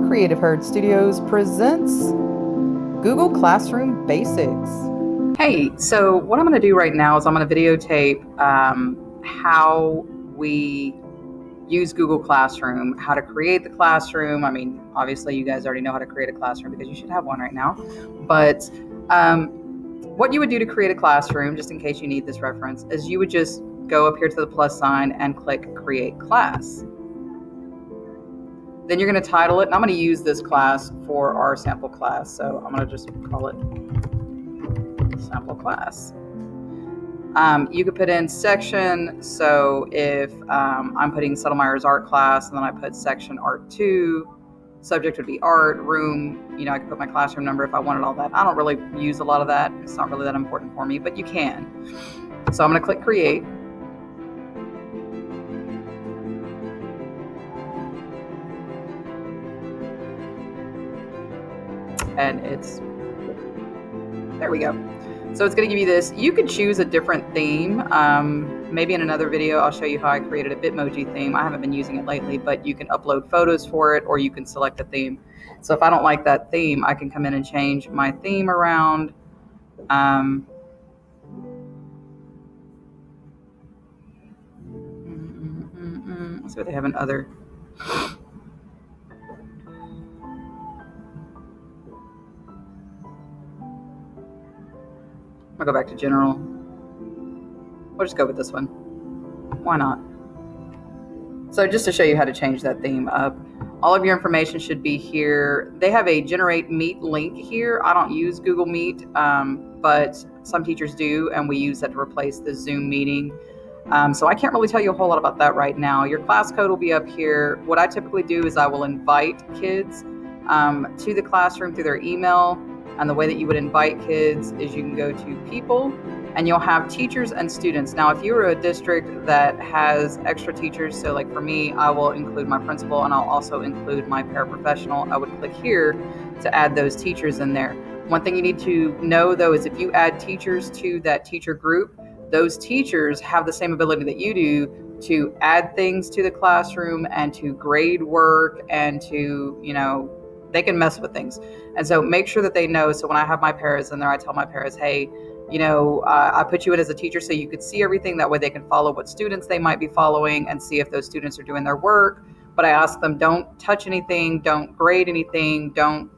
Creative Herd Studios presents Google Classroom Basics. Hey, so what I'm going to do right now is I'm going to videotape how we use Google Classroom, how to create the classroom. I mean, obviously you guys already know how to create a classroom because you should have one right now. But what you would do to create a classroom, just in case you need this reference, is you would just go up here to the plus sign and click Create Class. Then you're going to title it, and I'm going to use this class for our sample class. So I'm going to just call it sample class. You could put in section. So if I'm putting Settlemeyer's art class, and then I put section art 2, subject would be art, room, I could put my classroom number if I wanted all that. I don't really use a lot of that. It's not really that important for me, but you can. So I'm going to click create. And there we go. So it's going to give you this. You could choose a different theme. Maybe in another video, I'll show you how I created a Bitmoji theme. I haven't been using it lately, but you can upload photos for it, or you can select a theme. So if I don't like that theme, I can come in and change my theme around. So they have another. I'll go back to general. We'll just go with this one. Why not? So just to show you how to change that theme up, all of your information should be here. They have a Generate Meet link here. I don't use Google Meet, but some teachers do, and we use that to replace the Zoom meeting. So I can't really tell you a whole lot about that right now. Your class code will be up here. What I typically do is I will invite kids to the classroom through their email. And the way that you would invite kids is you can go to people and you'll have teachers and students. Now, if you're a district that has extra teachers, so like for me, I will include my principal and I'll also include my paraprofessional. I would click here to add those teachers in there. One thing you need to know though is if you add teachers to that teacher group, those teachers have the same ability that you do to add things to the classroom and to grade work and to, they can mess with things. And so make sure that they know. So when I have my paras in there, I tell my paras, hey, I put you in as a teacher so you could see everything. That way they can follow what students they might be following and see if those students are doing their work. But I ask them, don't touch anything, don't grade anything, don't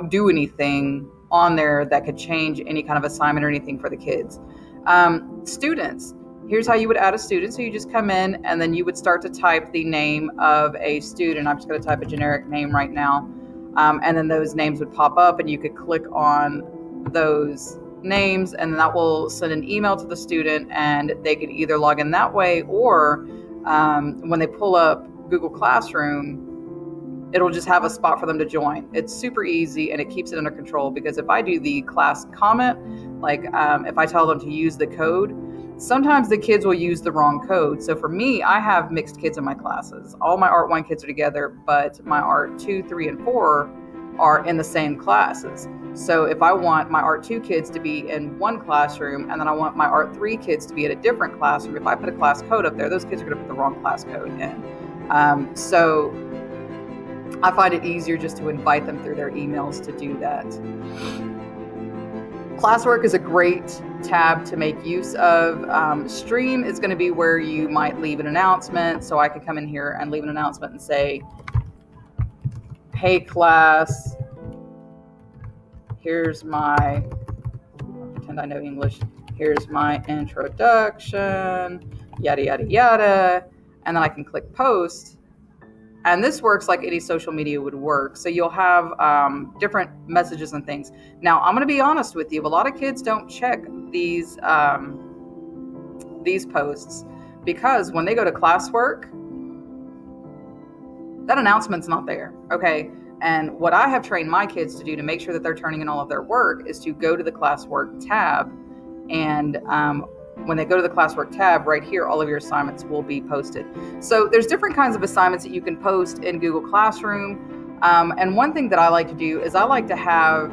do anything on there that could change any kind of assignment or anything for the kids. Students, here's how you would add a student. So you just come in and then you would start to type the name of a student. I'm just going to type a generic name right now. And then those names would pop up and you could click on those names and that will send an email to the student and they could either log in that way or when they pull up Google Classroom, it'll just have a spot for them to join. It's super easy and it keeps it under control because if I do the class comment, like if I tell them to use the code, sometimes the kids will use the wrong code. So for me, I have mixed kids in my classes. All my Art 1 kids are together, but my Art 2, 3, and 4 are in the same classes. So if I want my Art 2 kids to be in one classroom and then I want my Art 3 kids to be at a different classroom, if I put a class code up there, those kids are going to put the wrong class code in. So I find it easier just to invite them through their emails to do that. Classwork is a great tab to make use of. Stream is going to be where you might leave an announcement. So I could come in here and leave an announcement and say, hey class, pretend I know English. Here's my introduction, yada, yada, yada. And then I can click post. And this works like any social media would work. So you'll have different messages and things. Now, I'm going to be honest with you. A lot of kids don't check these posts because when they go to Classwork, that announcement's not there. Okay. And what I have trained my kids to do to make sure that they're turning in all of their work is to go to the Classwork tab. And when they go to the Classwork tab right here, all of your assignments will be posted. So there's different kinds of assignments that you can post in Google Classroom. And one thing that I like to do is I like to have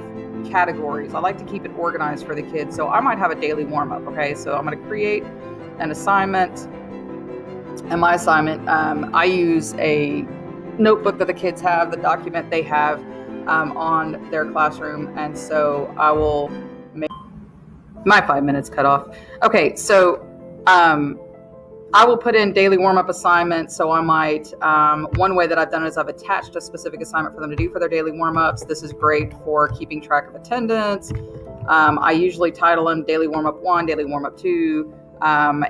categories. I like to keep it organized for the kids. So I might have a daily warm-up. Okay, so I'm going to create an assignment. And my assignment, I use a notebook that the kids have, the document they have on their classroom. And so I will make my 5 minutes cut off. Okay, so I will put in daily warm-up assignments. So I might, one way that I've done it is I've attached a specific assignment for them to do for their daily warm-ups. This is great for keeping track of attendance. I usually title them Daily Warm-Up 1, Daily Warm-Up 2.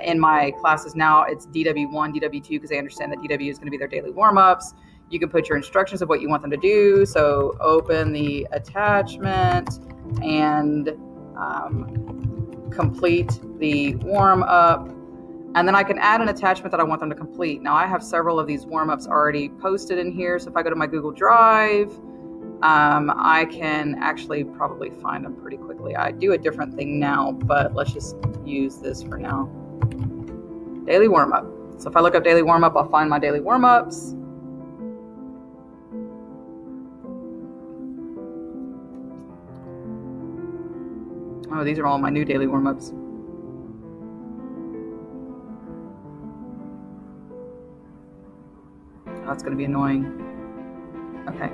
In my classes now, it's DW1, DW2, because they understand that DW is going to be their daily warm-ups. You can put your instructions of what you want them to do. So open the attachment and complete the warm-up. And then I can add an attachment that I want them to complete. Now I have several of these warm-ups already posted in here. So if I go to my Google Drive, I can actually probably find them pretty quickly. I do a different thing now, but let's just use this for now. Daily warm-up. So if I look up daily warm-up, I'll find my daily warm-ups. Oh, these are all my new daily warm-ups. That's going to be annoying. Okay.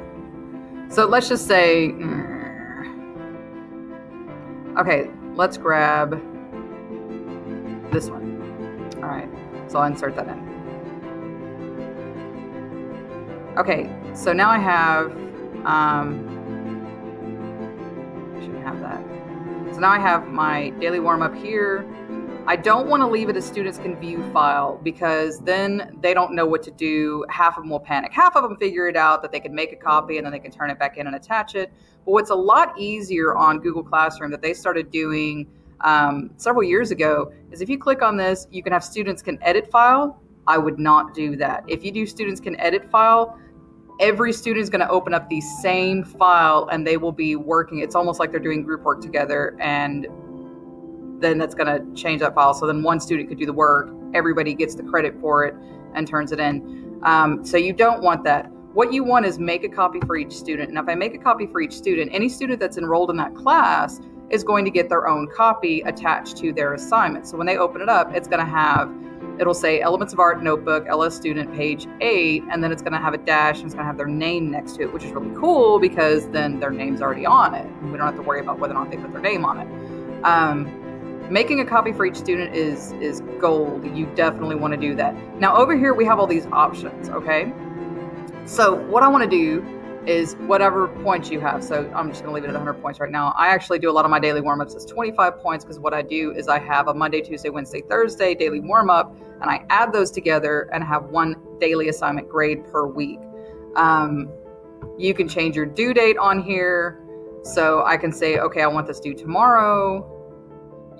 So let's just say, okay, let's grab this one. All right. So I'll insert that in. Okay. So now I have, I shouldn't have that. So now I have my daily warm-up here. I don't want to leave it as students can view file, because then they don't know what to do. Half of them will panic. Half of them figure it out that they can make a copy and then they can turn it back in and attach it. But what's a lot easier on Google Classroom that they started doing several years ago is if you click on this, you can have students can edit file. I would not do that. If you do students can edit file, every student is going to open up the same file and they will be working. It's almost like they're doing group work together, and then that's going to change that file. So then one student could do the work, everybody gets the credit for it and turns it in. So you don't want that. What you want is make a copy for each student. And if I make a copy for each student, any student that's enrolled in that class is going to get their own copy attached to their assignment. So when they open it up, it's going to have, it'll say Elements of Art Notebook, LS Student, page 8, and then it's going to have a dash and it's going to have their name next to it, which is really cool because then their name's already on it. We don't have to worry about whether or not they put their name on it. Making a copy for each student is gold. You definitely want to do that. Now over here, we have all these options, okay? So what I want to do is whatever points you have. So I'm just going to leave it at 100 points right now. I actually do a lot of my daily warm-ups as 25 points because what I do is I have a Monday, Tuesday, Wednesday, Thursday daily warm-up, and I add those together and have one daily assignment grade per week. You can change your due date on here. So I can say, okay, I want this due tomorrow.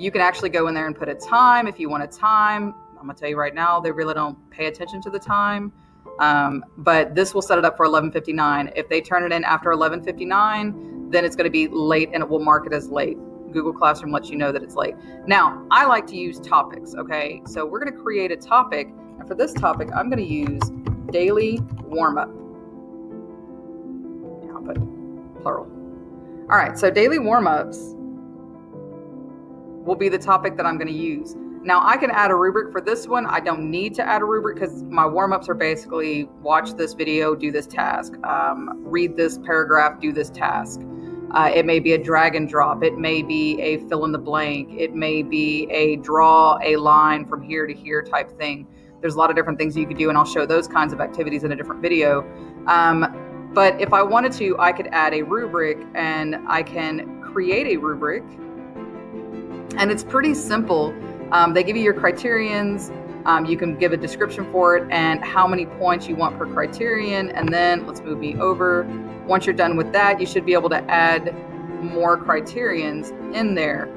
You can actually go in there and put a time if you want a time. I'm going to tell you right now, they really don't pay attention to the time. But this will set it up for 11:59. If they turn it in after 11:59, then it's going to be late and it will mark it as late. Google Classroom lets you know that it's late. Now, I like to use topics, okay? So we're going to create a topic. And for this topic, I'm going to use daily warm-up. Yeah, I'll put plural. All right, so daily warm-ups will be the topic that I'm going to use. Now I can add a rubric for this one. I don't need to add a rubric because my warm-ups are basically watch this video, do this task, read this paragraph, do this task. It may be a drag and drop. It may be a fill in the blank. It may be a draw a line from here to here type thing. There's a lot of different things you could do, and I'll show those kinds of activities in a different video. But if I wanted to, I could add a rubric, and I can create a rubric. And it's pretty simple. They give you your criterions. You can give a description for it and how many points you want per criterion. And then let's move me over. Once you're done with that, you should be able to add more criterions in there.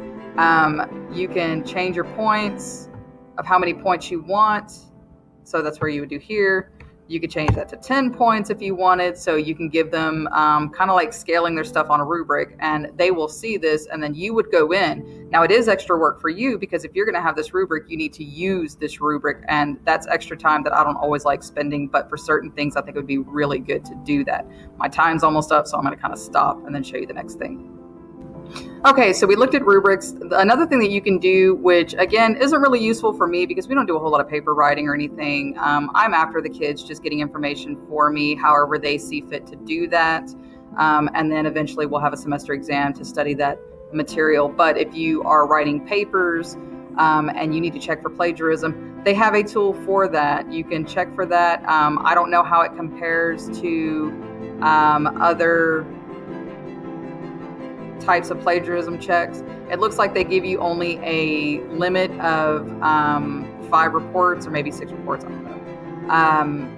You can change your points of how many points you want. So that's where you would do here. You could change that to 10 points if you wanted. So you can give them kind of like scaling their stuff on a rubric, and they will see this, and then you would go in. Now it is extra work for you because if you're going to have this rubric, you need to use this rubric, and that's extra time that I don't always like spending, but for certain things, I think it would be really good to do that. My time's almost up, so I'm going to kind of stop and then show you the next thing. Okay, so we looked at rubrics. Another thing that you can do, which again isn't really useful for me because we don't do a whole lot of paper writing or anything. I'm after the kids just getting information for me, however they see fit to do that. And then eventually we'll have a semester exam to study that material. But if you are writing papers and you need to check for plagiarism, they have a tool for that. You can check for that. I don't know how it compares to other types of plagiarism checks. It looks like they give you only a limit of 5 reports or maybe 6 reports. I don't know.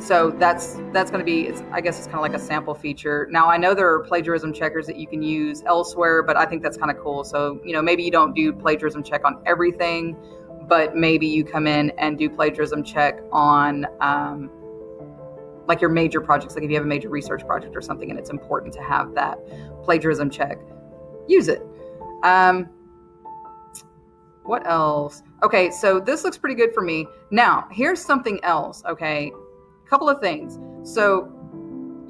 So that's going to be, I guess it's kind of like a sample feature. Now I know there are plagiarism checkers that you can use elsewhere, but I think that's kind of cool. So, maybe you don't do plagiarism check on everything, but maybe you come in and do plagiarism check on like your major projects, like if you have a major research project or something and it's important to have that plagiarism check, use it. What else? Okay, so this looks pretty good for me. Now, here's something else, okay? A couple of things. So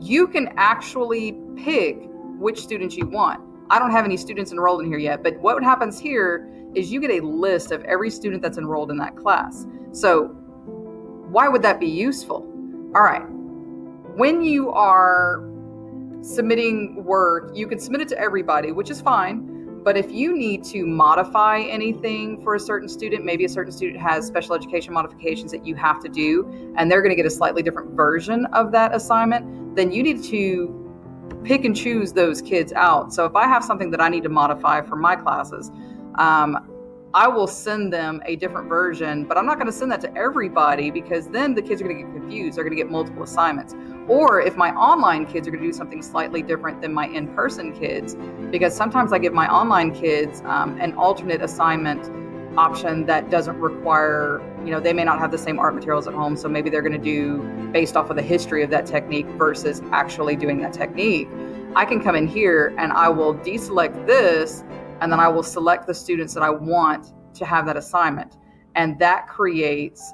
you can actually pick which students you want. I don't have any students enrolled in here yet, but what happens here is you get a list of every student that's enrolled in that class. So why would that be useful? All right. When you are submitting work, you can submit it to everybody, which is fine. But if you need to modify anything for a certain student, maybe a certain student has special education modifications that you have to do, and they're going to get a slightly different version of that assignment, then you need to pick and choose those kids out. So if I have something that I need to modify for my classes, I will send them a different version, but I'm not going to send that to everybody because then the kids are going to get confused. They're going to get multiple assignments. Or if my online kids are going to do something slightly different than my in-person kids, because sometimes I give my online kids an alternate assignment option that doesn't require, they may not have the same art materials at home. So maybe they're going to do based off of the history of that technique versus actually doing that technique. I can come in here and I will deselect this, and then I will select the students that I want to have that assignment. And that creates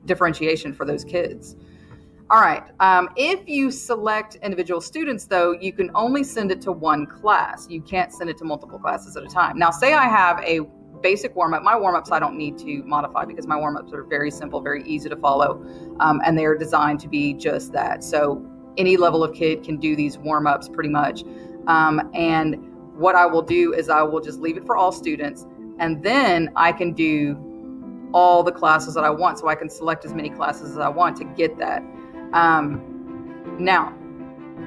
differentiation for those kids. All right. If you select individual students, though, you can only send it to one class. You can't send it to multiple classes at a time. Now, say I have a basic warm-up. My warm-ups I don't need to modify because my warm-ups are very simple, very easy to follow, and they are designed to be just that. So any level of kid can do these warm-ups pretty much. And what I will do is I will just leave it for all students, and then I can do all the classes that I want. So I can select as many classes as I want to get that. Now,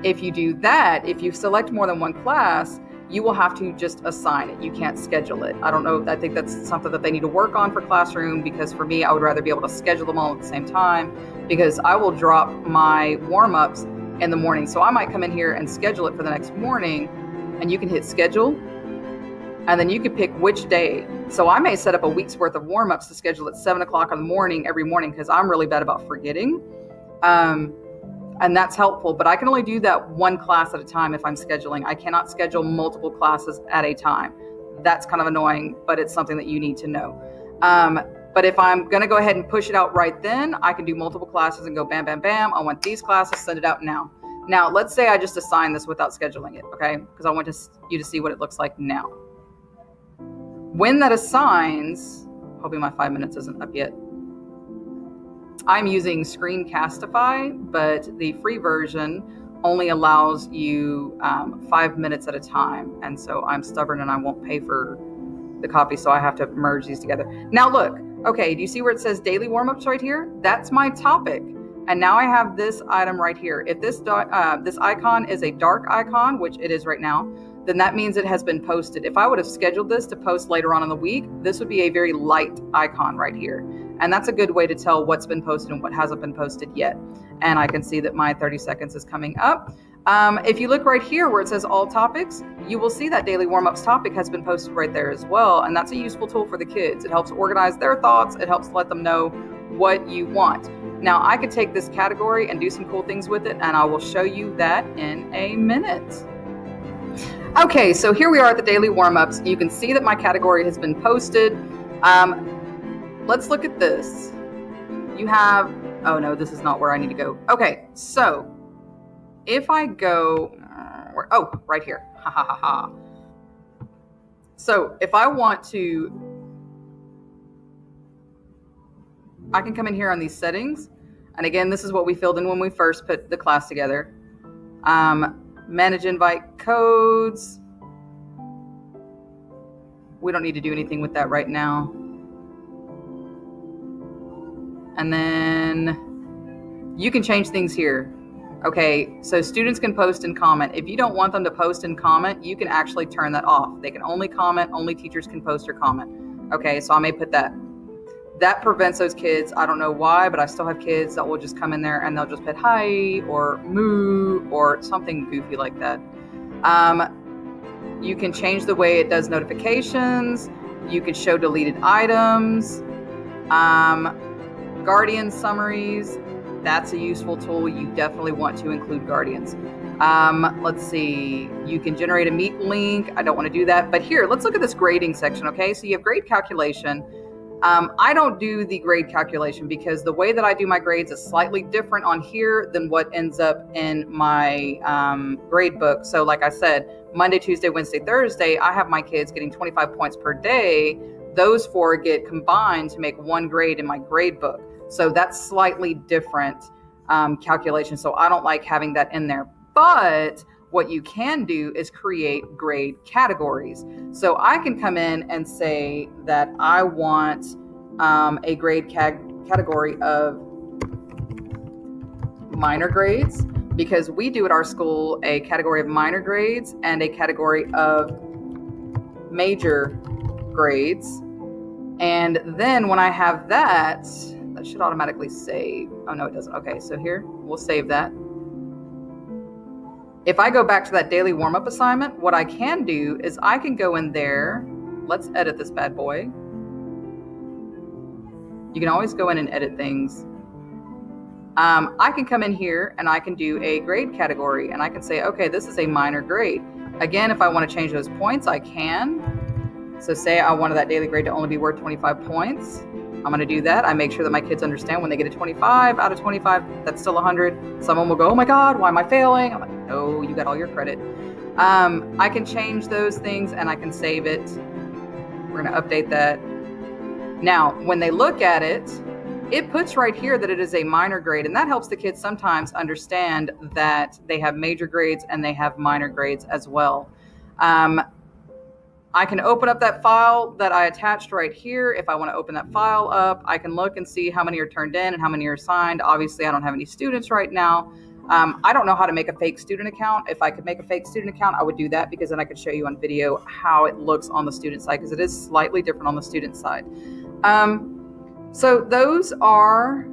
if you do that, if you select more than one class, you will have to just assign it. You can't schedule it. I don't know. I think that's something that they need to work on for Classroom, because for me, I would rather be able to schedule them all at the same time, because I will drop my warm-ups in the morning. So I might come in here and schedule it for the next morning, and you can hit schedule, and then you can pick which day. So I may set up a week's worth of warm-ups to schedule at 7 o'clock in the morning every morning, because I'm really bad about forgetting. And that's helpful, but I can only do that one class at a time if I'm scheduling. I cannot schedule multiple classes at a time. That's kind of annoying, but it's something that you need to know. But if I'm going to go ahead and push it out right then, I can do multiple classes and go bam, bam, bam. I want these classes, send it out now. Now, let's say I just assign this without scheduling it, okay? Because I want you to see what it looks like now. When that assigns, hoping my 5 minutes isn't up yet, I'm using Screencastify, but the free version only allows you 5 minutes at a time. And so I'm stubborn and I won't pay for the copy, so I have to merge these together. Now look, okay, do you see where it says daily warm-ups right here? That's my topic. And now I have this item right here. If this icon is a dark icon, which it is right now, then that means it has been posted. If I would have scheduled this to post later on in the week, this would be a very light icon right here. And that's a good way to tell what's been posted and what hasn't been posted yet. And I can see that my 30 seconds is coming up. If you look right here where it says all topics, you will see that daily warm-ups topic has been posted right there as well. And that's a useful tool for the kids. It helps organize their thoughts. It helps let them know what you want. Now I could take this category and do some cool things with it, and I will show you that in a minute. Okay, so here we are at the daily warm-ups. You can see that my category has been posted. Let's look at this. You have Oh no, this is not where I need to go. Okay, so if I go, right here. Ha ha ha ha. So if I want to, I can come in here on these settings. And again, this is what we filled in when we first put the class together. Manage invite codes. We don't need to do anything with that right now. And then you can change things here. Okay, so students can post and comment. If you don't want them to post and comment, you can actually turn that off. They can only comment, only teachers can post or comment. Okay, so I may put that. That prevents those kids, I don't know why, but I still have kids that will just come in there and they'll just put hi or moo or something goofy like that. You can change the way it does notifications. You can show deleted items. Guardian summaries. That's a useful tool. You definitely want to include guardians. Let's see. You can generate a Meet link. I don't want to do that. But here, let's look at this grading section, okay? So you have grade calculation. I don't do the grade calculation because the way that I do my grades is slightly different on here than what ends up in my grade book. So like I said, Monday, Tuesday, Wednesday, Thursday, I have my kids getting 25 points per day. Those 4 get combined to make 1 grade in my grade book. So that's slightly different calculation. So I don't like having that in there. But what you can do is create grade categories. So I can come in and say that I want a grade category of minor grades, because we do at our school a category of minor grades and a category of major grades. And then when I have that should automatically save. Oh no, it doesn't. Okay, so here, we'll save that. If I go back to that daily warm-up assignment, what I can do is I can go in there. Let's edit this bad boy. You can always go in and edit things. I can come in here and I can do a grade category and I can say, okay, this is a minor grade. Again, if I want to change those points, I can. So say I wanted that daily grade to only be worth 25 points. I'm going to do that. I make sure that my kids understand when they get a 25 out of 25, that's still 100. Someone will go, oh my God, why am I failing? I'm like, no, you got all your credit. I can change those things and I can save it. We're going to update that. Now, when they look at it, it puts right here that it is a minor grade, and that helps the kids sometimes understand that they have major grades and they have minor grades as well. I can open up that file that I attached right here. If I want to open that file up, I can look and see how many are turned in and how many are assigned. Obviously, I don't have any students right now. I don't know how to make a fake student account. If I could make a fake student account, I would do that, because then I could show you on video how it looks on the student side, because it is slightly different on the student side. So those are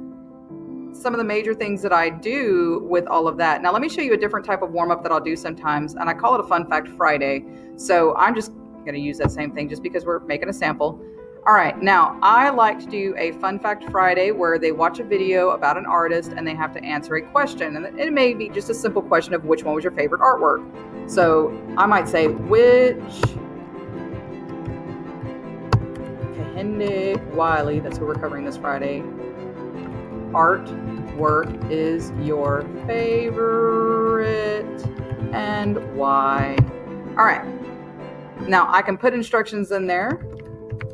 some of the major things that I do with all of that. Now, let me show you a different type of warm-up that I'll do sometimes, and I call it a Fun Fact Friday. So I'm just going to use that same thing just because we're making a sample. All right, now I like to do a Fun Fact Friday where they watch a video about an artist and they have to answer a question. And it may be just a simple question of which one was your favorite artwork. So I might say, which Kehinde Wiley, that's who we're covering this Friday, artwork is your favorite and why? All right. Now I can put instructions in there.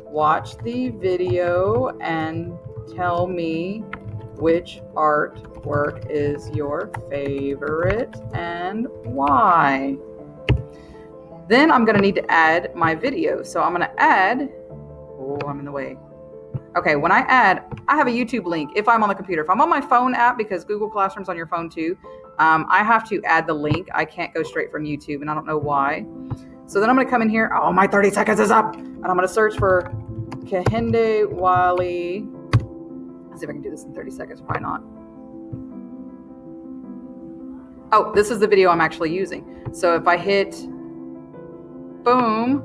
Watch the video and tell me which artwork is your favorite and why. Then I'm going to need to add my video. So I'm going to add, I'm in the way. Okay, when I add, I have a YouTube link if I'm on the computer. If I'm on my phone app, because Google Classroom's on your phone too, I have to add the link. I can't go straight from YouTube, and I don't know why. So then I'm going to come in here. Oh, my 30 seconds is up. And I'm going to search for Kehinde Wiley. Let's see if I can do this in 30 seconds. Probably not. Oh, this is the video I'm actually using. So if I hit boom,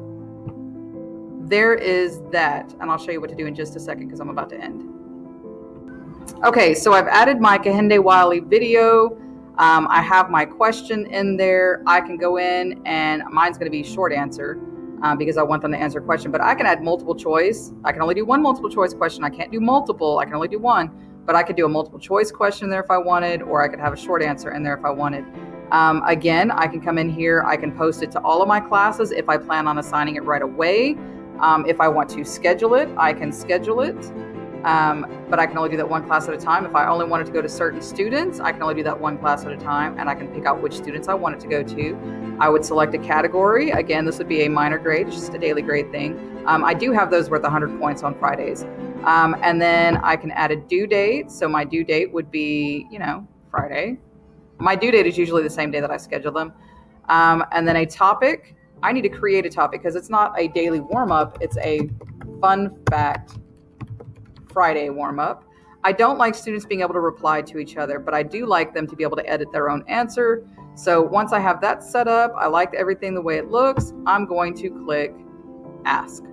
there is that. And I'll show you what to do in just a second because I'm about to end. Okay, so I've added my Kehinde Wiley video. I have my question in there. I can go in and mine's going to be short answer because I want them to answer a question, but I can add multiple choice. I can only do one multiple choice question. I can't do multiple. I can only do one. but I could do a multiple choice question there if I wanted, or I could have a short answer in there if I wanted. Again, I can come in here, I can post it to all of my classes if I plan on assigning it right away. If I want to schedule it, I can schedule it. But I can only do that one class at a time. If I only wanted to go to certain students, I can only do that one class at a time, and I can pick out which students I want it to go to. I would select a category. Again, this would be a minor grade, it's just a daily grade thing. I do have those worth 100 points on Fridays. And then I can add a due date. So my due date would be, Friday. My due date is usually the same day that I schedule them. And then a topic. I need to create a topic because it's not a daily warm-up. It's a fun fact Friday warm-up. I don't like students being able to reply to each other, but I do like them to be able to edit their own answer. So once I have that set up, I like everything the way it looks, I'm going to click Ask.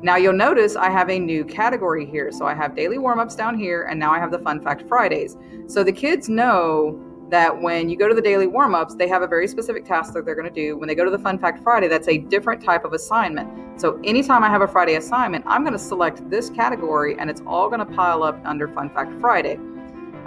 Now you'll notice I have a new category here. So I have daily warm-ups down here, and now I have the Fun Fact Fridays. So the kids know that when you go to the daily warm-ups, they have a very specific task that they're going to do. When they go to the Fun Fact Friday, that's a different type of assignment. So anytime I have a Friday assignment, I'm going to select this category, and it's all going to pile up under Fun Fact Friday.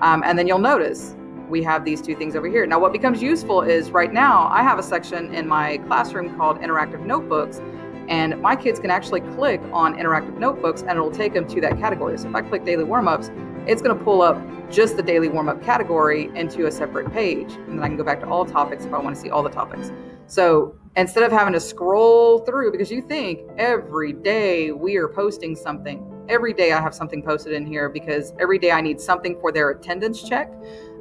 And then you'll notice we have these two things over here. Now what becomes useful is right now I have a section in my classroom called Interactive Notebooks, and my kids can actually click on Interactive Notebooks and it'll take them to that category. So if I click daily warm-ups, it's going to pull up just the daily warm-up category into a separate page. And then I can go back to all topics if I want to see all the topics. So instead of having to scroll through, because you think every day we are posting something, every day I have something posted in here because every day I need something for their attendance check.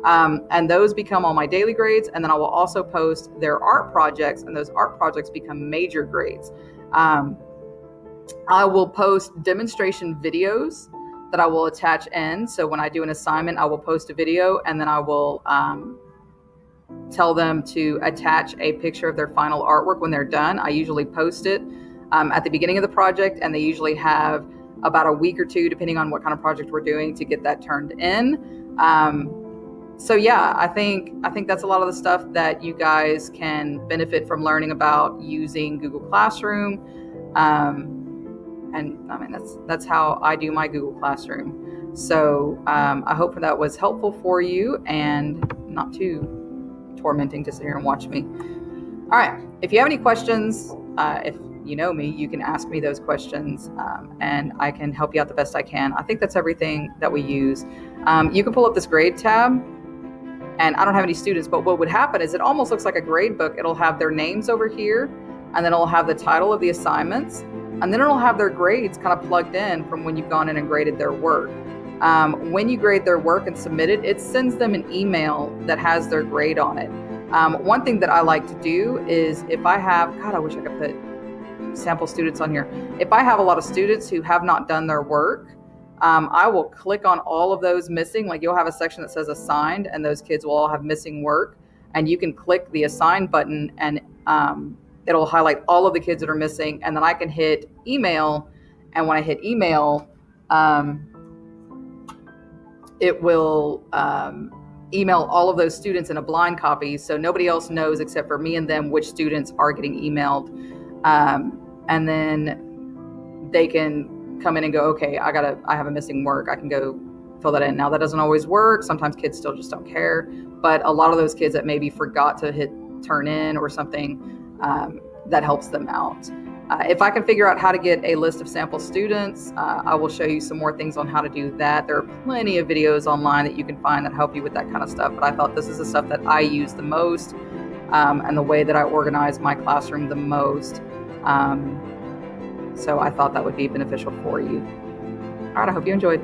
And those become all my daily grades. And then I will also post their art projects, and those art projects become major grades. I will post demonstration videos that I will attach in. So when I do an assignment, I will post a video, and then I will tell them to attach a picture of their final artwork when they're done. I usually post it at the beginning of the project, and they usually have about a week or two, depending on what kind of project we're doing, to get that turned in. So yeah, I think that's a lot of the stuff that you guys can benefit from learning about using Google Classroom. And I mean, that's how I do my Google Classroom. So I hope that was helpful for you and not too tormenting to sit here and watch me. All right. If you have any questions, if you know me, you can ask me those questions, and I can help you out the best I can. I think that's everything that we use. You can pull up this grade tab, and I don't have any students, but what would happen is it almost looks like a grade book. It'll have their names over here, and then it'll have the title of the assignments, and then it'll have their grades kind of plugged in from when you've gone in and graded their work. When you grade their work and submit it, it sends them an email that has their grade on it. One thing that I like to do is if I have, God, I wish I could put sample students on here. If I have a lot of students who have not done their work, I will click on all of those missing. Like you'll have a section that says assigned, and those kids will all have missing work. And you can click the assign button, and it'll highlight all of the kids that are missing. And then I can hit email. And when I hit email, it will email all of those students in a blind copy. So nobody else knows except for me and them which students are getting emailed. And then they can come in and go, okay, I have a missing work. I can go fill that in. Now that doesn't always work. Sometimes kids still just don't care, but a lot of those kids that maybe forgot to hit turn in or something, that helps them out. If I can figure out how to get a list of sample students, I will show you some more things on how to do that. There are plenty of videos online that you can find that help you with that kind of stuff, but I thought this is the stuff that I use the most, and the way that I organize my classroom the most. So I thought that would be beneficial for you. All right, I hope you enjoyed.